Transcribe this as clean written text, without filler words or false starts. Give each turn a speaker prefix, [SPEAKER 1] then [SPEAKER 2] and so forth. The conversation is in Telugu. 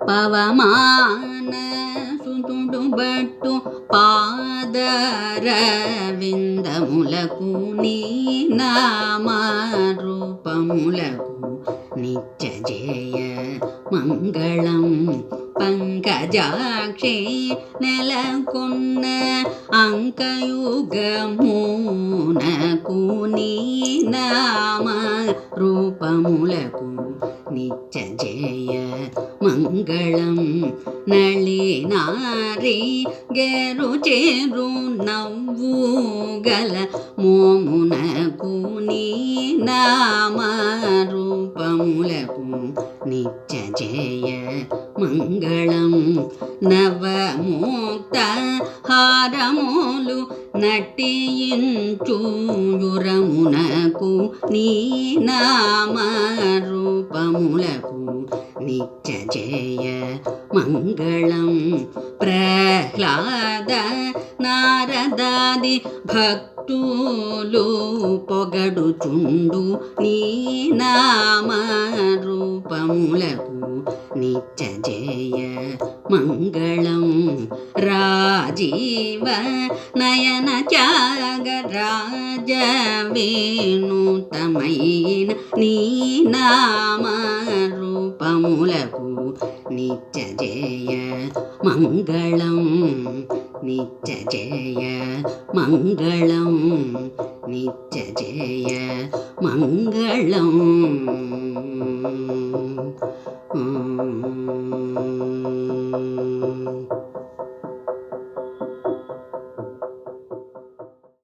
[SPEAKER 1] పవమాన సుతుడు బట్టు పాదరవిందములకు నీ నామరూపములకు నిత్య జయ మంగళం. పంకజాక్షి నెలకొన్న అంకయుగమునకు నీ నామ రూపములకు నిత్య జయ మంగళం. నళినారి గెరు చేరు నవ్వు గల మోమునకు నీ నామ రూపములకు నిత్య జయ మంగళం. నవముక్త హారములు నటించుయురమునకు నీ నామ రూపములకు నిత్య జయ మంగళం. ప్రహ్లాద నారదాది భక్తులు పొగడుచుండు నీ నామ రూపములకు నిత్య జయ మంగళం. రాజీవ నయన త్యాగరాజ వేణుతమైన నీ నామ రూపములకు నిత్య జయ మంగళం. నిత్య జయ మంగళం. నిత్య జయ మంగళం.